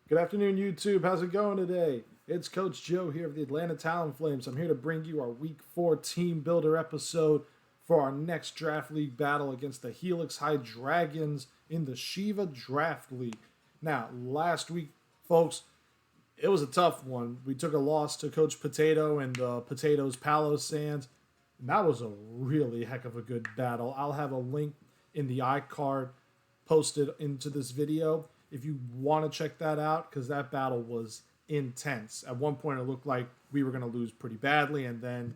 Good afternoon, YouTube. How's it going today? It's Coach Joe here of the Atlanta Talonflames. I'm here to bring you our Week 4 Team Builder episode for our next Draft League battle against the Helix Hydreigons in the Shiva Draft League. Now, last week, folks, it was a tough one. We took a loss to Coach Potato and Potato's Palossands, and that was a really heck of a good battle. I'll have a link in the iCard posted into this video if you want to check that out, because that battle was intense. At one point, it looked like we were going to lose pretty badly, and then,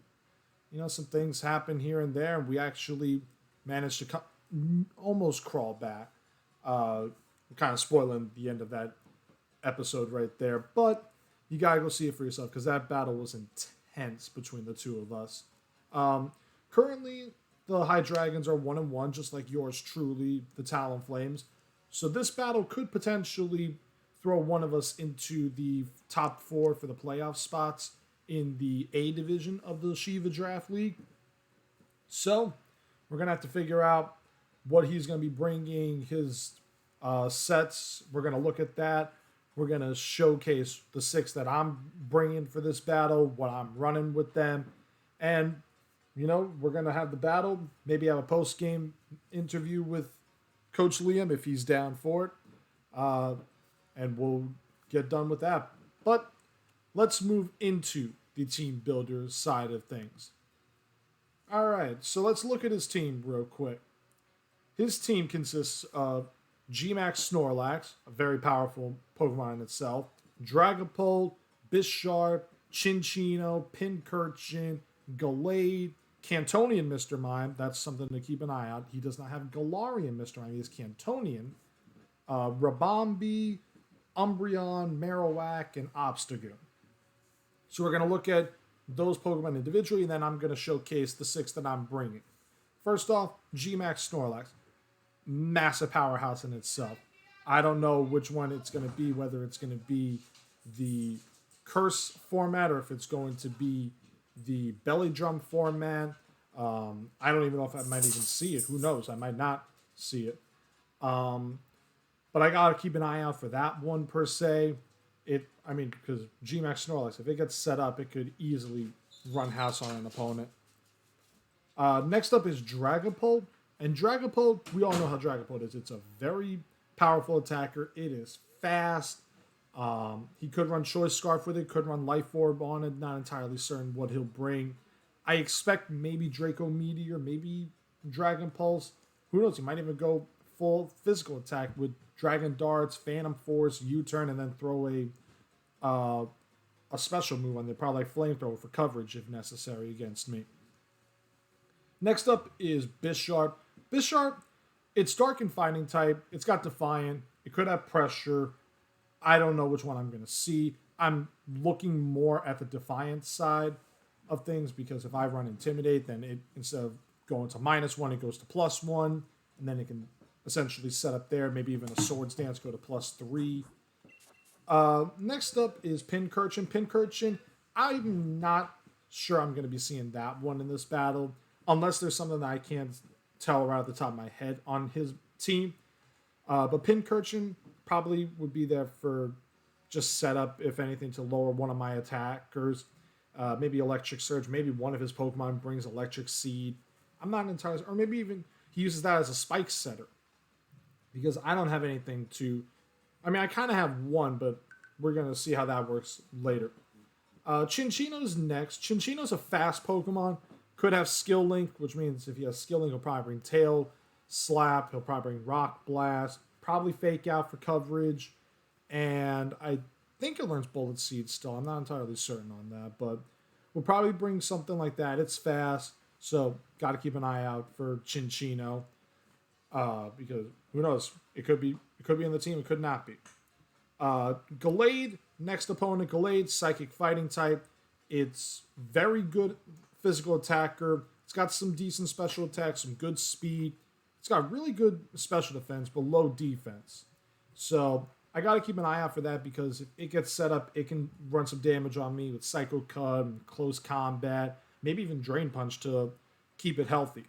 some things happened here and there, and we actually managed to almost crawl back. Kind of spoiling the end of that episode right there, but you gotta go see it for yourself because that battle was intense between the two of us. Currently, the Hydreigons are 1-1, just like yours truly, the Talonflames. So this battle could potentially throw one of us into the top 4 for the playoff spots in the A division of the Shiva Draft League. So we're gonna have to figure out what he's gonna be bringing, his sets. We're gonna look at that. We're going to showcase the 6 that I'm bringing for this battle, what I'm running with them. And, we're going to have the battle, maybe have a post-game interview with Coach Liam if he's down for it. And we'll get done with that. But let's move into the team builder side of things. All right, so let's look at his team real quick. His team consists of G-Max Snorlax, a very powerful Pokemon in itself, Dragapult, Bisharp, Chinchino, Pincurchin, Gallade, Cantonian Mr. Mime. That's something to keep an eye out. He does not have Galarian Mr. Mime. He has Cantonian. Rabombi, Umbreon, Marowak, and Obstagoon. So we're going to look at those Pokemon individually, and then I'm going to showcase the 6 that I'm bringing. First off, G-Max Snorlax. Massive powerhouse in itself. I don't know which one it's going to be, whether it's going to be the curse format or if it's going to be the belly drum format. I don't even know if I might even see it. Who knows? I might not see it. But I got to keep an eye out for that one per se. Because G-Max Snorlax, if it gets set up, it could easily run house on an opponent. Next up is Dragapult. And Dragapult, we all know how Dragapult is. It's a very powerful attacker. It is fast. He could run Choice Scarf with it, could run Life Orb on it. Not entirely certain what he'll bring. I expect maybe Draco Meteor, maybe Dragon Pulse. Who knows? He might even go full physical attack with Dragon Darts, Phantom Force, U-Turn, and then throw a special move on there, probably like Flamethrower for coverage if necessary against me. Next up is Bisharp. Bisharp, it's Dark and Fighting type. It's got Defiant. It could have Pressure. I don't know which one I'm going to see. I'm looking more at the Defiant side of things because if I run Intimidate, then it instead of going to -1, it goes to +1. And then it can essentially set up there. Maybe even a Swords Dance go to +3. Next up is Pincurchin. Pincurchin, I'm not sure I'm going to be seeing that one in this battle. Unless there's something that I can't tell right at the top of my head on his team. But Pincurchin probably would be there for just setup, if anything, to lower one of my attackers. Maybe Electric Surge. Maybe one of his Pokemon brings Electric Seed. I'm not entirely... Or maybe even he uses that as a spike setter. Because I don't have anything to... I kind of have one, but we're going to see how that works later. Chinchino's next. Chinchino's a fast Pokemon. Could have Skill Link, which means if he has Skill Link, he'll probably bring Tail Slap. He'll probably bring Rock Blast. Probably Fake Out for coverage. And I think it learns Bullet Seed still. I'm not entirely certain on that. But we'll probably bring something like that. It's fast. So got to keep an eye out for Chinchino. Because who knows? It could be in the team. It could not be. Gallade, next opponent. Gallade, Psychic Fighting type. It's very good physical attacker. It's got some decent special attacks, some good speed. It's got really good special defense, but low defense. So I got to keep an eye out for that because if it gets set up, it can run some damage on me with Psycho Cut and Close Combat, maybe even Drain Punch to keep it healthy.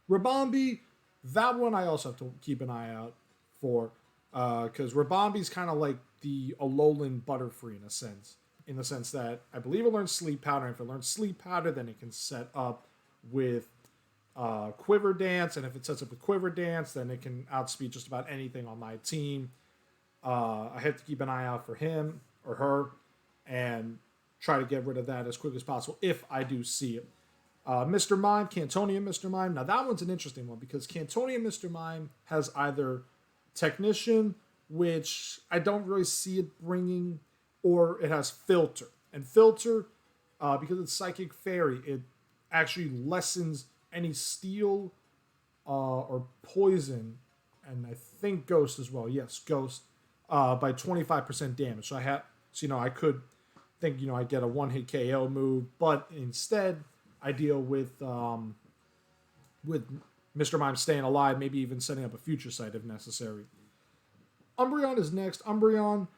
Rabombi, that one I also have to keep an eye out for. Because Rabambi's kind of like the Alolan Butterfree in the sense that I believe it learns Sleep Powder. And if it learns Sleep Powder, then it can set up with Quiver Dance, and if it sets up with Quiver Dance, then it can outspeed just about anything on my team. I have to keep an eye out for him or her and try to get rid of that as quick as possible if I do see it. Mr. Mime, Cantonian Mr. Mime. Now that one's an interesting one because Cantonian Mr. Mime has either Technician, which I don't really see it bringing, or it has Filter. And Filter, because it's Psychic Fairy, it actually lessens any steel or poison, and I think Ghost as well. Yes, Ghost by 25% damage. So I could think I get a one-hit KO move, but instead I deal with Mr. Mime staying alive, maybe even setting up a future sight if necessary. Umbreon is next. Umbreon,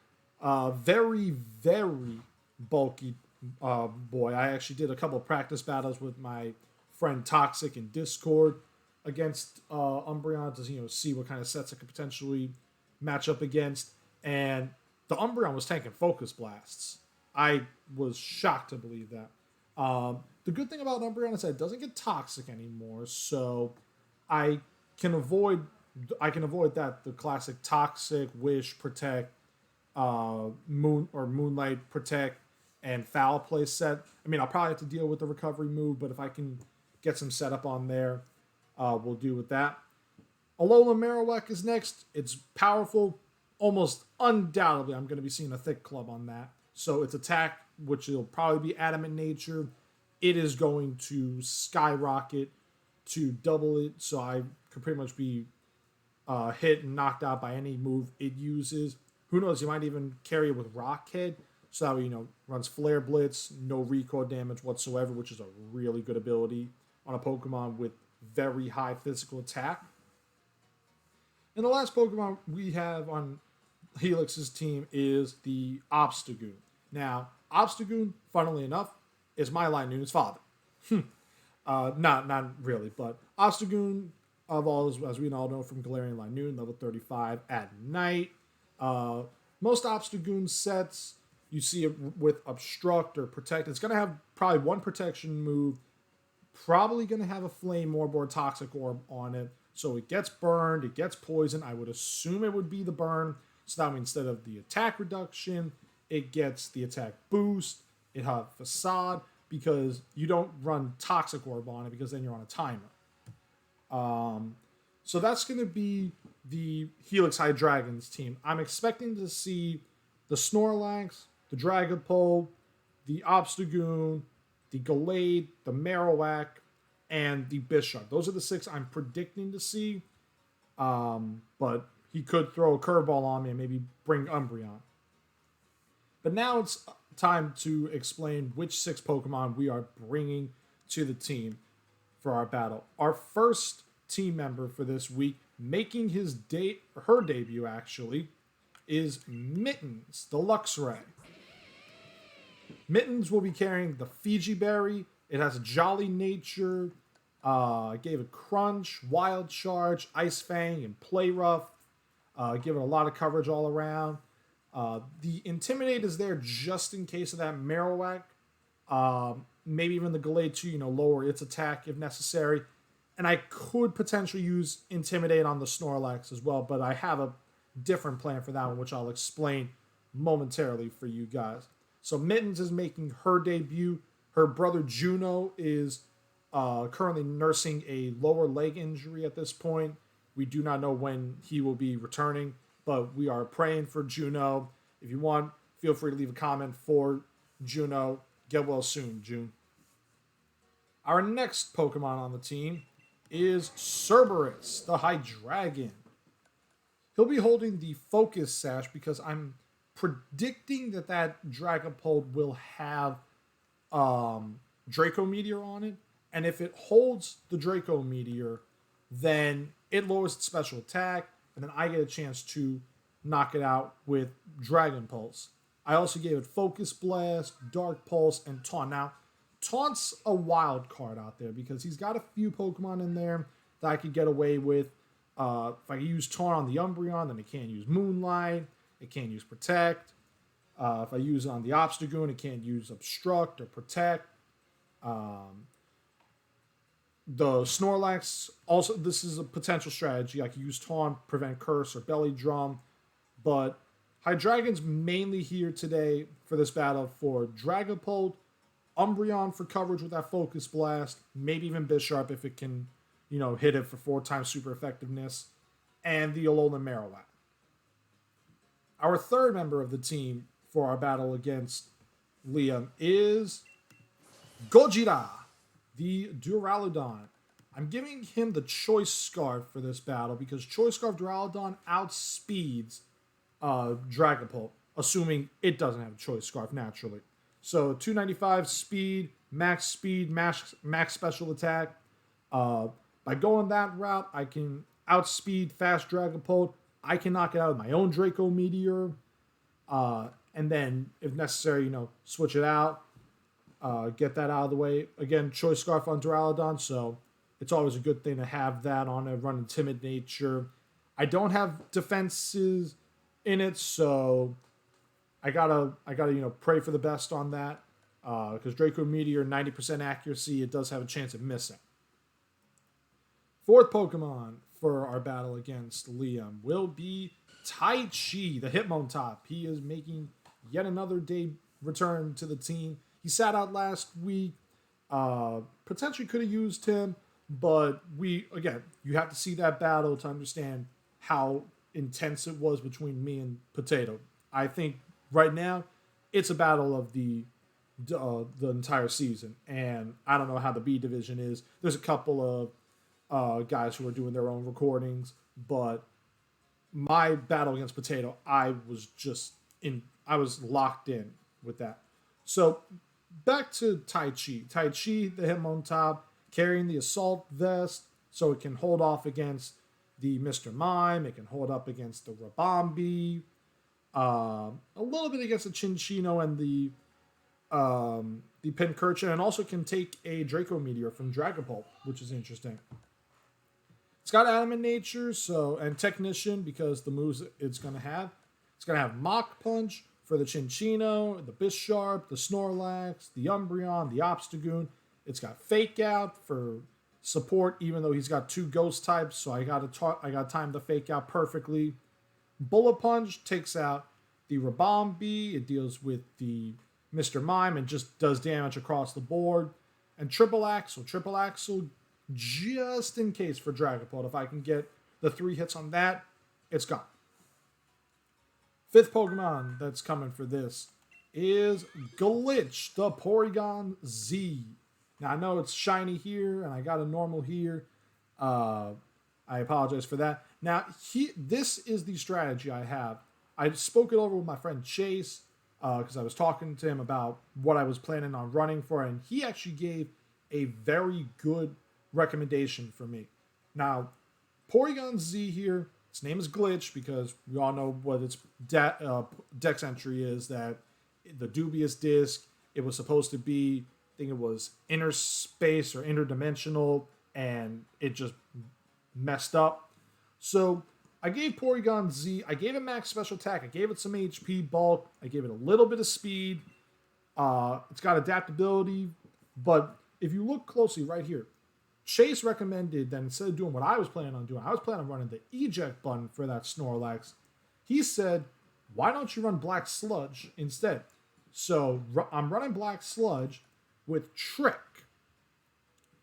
very, very bulky boy. I actually did a couple of practice battles with my friend Toxic in Discord against Umbreon to see what kind of sets it could potentially match up against. And the Umbreon was tanking Focus Blasts. I was shocked to believe that. The good thing about Umbreon is that it doesn't get toxic anymore, so I can avoid that, the classic Toxic, Wish, Protect, Moonlight, Protect, and Foul Play set. I mean, I'll probably have to deal with the recovery move, but if I can get some setup on there, we'll do with that. Alola Marowak is next. It's powerful. Almost undoubtedly, I'm going to be seeing a Thick Club on that. So its attack, which will probably be Adamant Nature, it is going to skyrocket to double it. So I could pretty much be hit and knocked out by any move it uses. Who knows? You might even carry it with Rock Head. So that runs Flare Blitz, no recoil damage whatsoever, which is a really good ability on a Pokemon with very high physical attack. And the last Pokemon we have on Helix's team is the Obstagoon. Now, Obstagoon, funnily enough, is my Lightnoon's father. Not really, but Obstagoon evolves, as we all know, from Galarian Lightnoon, level 35 at night. Most Obstagoon sets, you see it with Obstruct or Protect. It's going to have probably one protection move, probably going to have a Flame Orb or Toxic Orb on it. So it gets burned, it gets poisoned. I would assume it would be the burn. So that means instead of the attack reduction, it gets the attack boost. It has Facade because you don't run Toxic Orb on it because then you're on a timer. So that's going to be the Helix Hydreigons team. I'm expecting to see the Snorlax, the Dragapult, the Obstagoon, the Gallade, the Marowak, and the Bisharp. Those are the 6 I'm predicting to see. But he could throw a curveball on me and maybe bring Umbreon. But now it's time to explain which 6 Pokemon we are bringing to the team for our battle. Our first team member for this week, making her debut actually, is Mittens, the Luxray. Mittens will be carrying the Fiji Berry. It has a Jolly Nature. Gave it Crunch, Wild Charge, Ice Fang, and Play Rough. Give it a lot of coverage all around. The Intimidate is there just in case of that Marowak. Maybe even the Gallade too, lower its attack if necessary. And I could potentially use Intimidate on the Snorlax as well, but I have a different plan for that one, which I'll explain momentarily for you guys. So Mittens is making her debut. Her brother Juno is currently nursing a lower leg injury at this point. We do not know when he will be returning, but we are praying for Juno. If you want, feel free to leave a comment for Juno. Get well soon, June. Our next Pokemon on the team is Cerberus, the Hydreigon. He'll be holding the Focus Sash because I'm predicting that Dragapult will have Draco Meteor on it. And if it holds the Draco Meteor, then it lowers its special attack, and then I get a chance to knock it out with Dragon Pulse. I also gave it Focus Blast, Dark Pulse, and Taunt. Now, Taunt's a wild card out there because he's got a few Pokemon in there that I could get away with If I use Taunt on the Umbreon, then it can't use Moonlight. It can't use Protect. If I use it on the Obstagoon, it can't use Obstruct or Protect. The Snorlax, also, this is a potential strategy. I could use Taunt, Prevent Curse, or Belly Drum. But Hydreigons mainly here today for this battle for Dragapult, Umbreon for coverage with that Focus Blast, maybe even Bisharp if it can, hit it for 4 times super effectiveness, and the Alolan Marowak. Our third member of the team for our battle against Liam is Gojira, the Duraludon. I'm giving him the Choice Scarf for this battle because Choice Scarf Duraludon outspeeds Dragapult, assuming it doesn't have a Choice Scarf naturally. So 295 speed, max special attack. By going that route, I can outspeed fast Dragapult. I can knock it out with my own Draco Meteor. And then, if necessary, switch it out. Get that out of the way. Again, Choice Scarf on Duraludon, so it's always a good thing to have that on it. Run Timid Nature. I don't have defenses in it, so I gotta pray for the best on that. Because Draco Meteor, 90% accuracy, it does have a chance of missing. Fourth Pokemon for our battle against Liam will be Taichi, the Hitmontop. He is making yet another day return to the team. He sat out last week. Potentially could have used him, but you have to see that battle to understand how intense it was between me and Potato. I think right now it's a battle of the entire season, and I don't know how the B division is. There's a couple of guys who are doing their own recordings, but my battle against Potato, I was locked in with that. So back to Taichi. Taichi, the Hitmontop, carrying the Assault Vest, so it can hold off against the Mr. Mime. It can hold up against the Rabombi. A little bit against the Chinchino and the Pincurchin, and also can take a Draco Meteor from Dragapult, which is interesting. It's got Adamant Nature, and Technician because the moves it's going to have. It's going to have Mach Punch for the Chinchino, the Bisharp, the Snorlax, the Umbreon, the Obstagoon. It's got Fake Out for support, even though he's got 2 Ghost types, so I got time to Fake Out perfectly. Bullet Punch takes out the Rabombi. It deals with the Mr. Mime and just does damage across the board. And Triple Axle, just in case for Dragapult. If I can get the 3 hits on that, it's gone. Fifth Pokemon that's coming for this is Glitch, the Porygon Z. Now, I know it's shiny here, and I got a normal here. I apologize for that. Now, this is the strategy I have. I spoke it over with my friend Chase, because I was talking to him about what I was planning on running for, and he actually gave a very good recommendation for me. Now, Porygon Z here, its name is Glitch because we all know what its dex entry is, that the dubious disc, it was supposed to be, I think it was inner space or interdimensional, and it just messed up. So I gave Porygon Z, I gave it max special attack, I gave it some HP bulk, I gave it a little bit of speed. It's got adaptability, but if you look closely right here, Chase recommended that instead of doing what I was planning on doing, I was planning on running the eject button for that Snorlax. He said, why don't you run Black Sludge instead? So I'm running Black Sludge with Trick.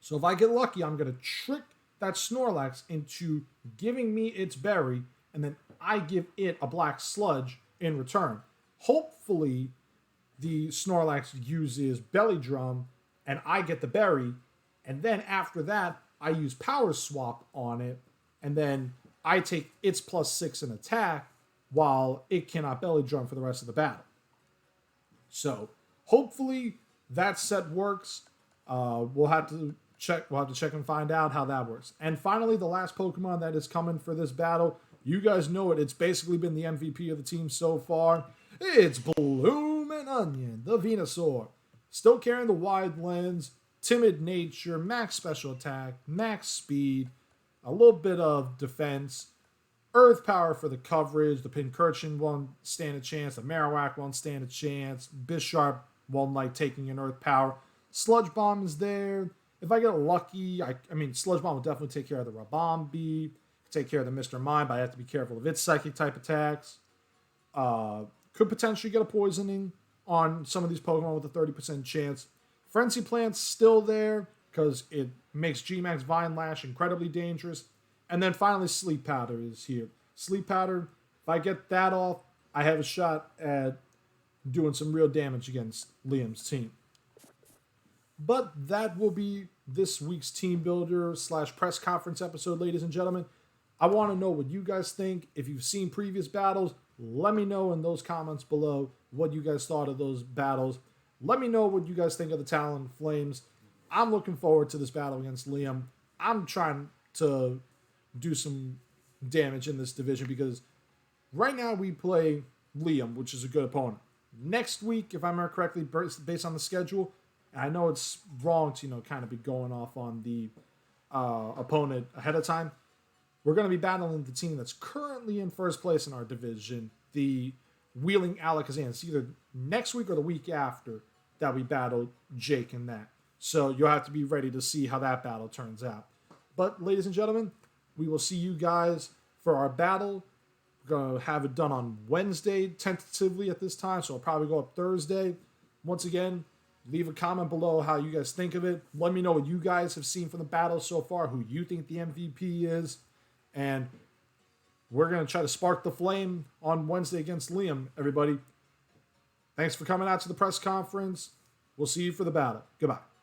So if I get lucky, I'm going to trick that Snorlax into giving me its berry, and then I give it a Black Sludge in return. Hopefully, the Snorlax uses Belly Drum, and I get the berry, and then after that, I use Power Swap on it, and then I take its +6 in attack, while it cannot Belly Drum for the rest of the battle. So, hopefully, that set works. We'll have to check and find out how that works. And finally, the last Pokemon that is coming for this battle, you guys know it. It's basically been the MVP of the team so far. It's Bloomin' Onion, the Venusaur. Still carrying the wide lens, timid nature, max special attack, max speed, a little bit of defense. Earth Power for the coverage. The Pincurchin won't stand a chance. The Marowak won't stand a chance. Bisharp won't like taking an Earth Power. Sludge Bomb is there. If I get lucky, I mean, Sludge Bomb will definitely take care of the Rabombi, take care of the Mr. Mime, but I have to be careful of its psychic type attacks. Could potentially get a poisoning on some of these Pokemon with a 30% chance. Frenzy Plant's still there because it makes G-Max Vine Lash incredibly dangerous. And then finally, Sleep Powder is here. Sleep Powder, if I get that off, I have a shot at doing some real damage against Liam's team. But that will be this week's Team Builder / press conference episode, ladies and gentlemen. I want to know what you guys think. If you've seen previous battles, let me know in those comments below what you guys thought of those battles. Let me know what you guys think of the Talonflames. I'm looking forward to this battle against Liam. I'm trying to do some damage in this division because right now we play Liam, which is a good opponent. Next week, if I remember correctly, based on the schedule, I know it's wrong to, kind of be going off on the opponent ahead of time. We're going to be battling the team that's currently in first place in our division, the Wheeling Alakazam. It's either next week or the week after that we battle Jake and that. So you'll have to be ready to see how that battle turns out. But ladies and gentlemen, we will see you guys for our battle. We're going to have it done on Wednesday, tentatively at this time, so it'll probably go up Thursday. Once again, leave a comment below how you guys think of it. Let me know what you guys have seen from the battle so far, who you think the MVP is. And we're going to try to spark the flame on Wednesday against Liam, everybody. Thanks for coming out to the press conference. We'll see you for the battle. Goodbye.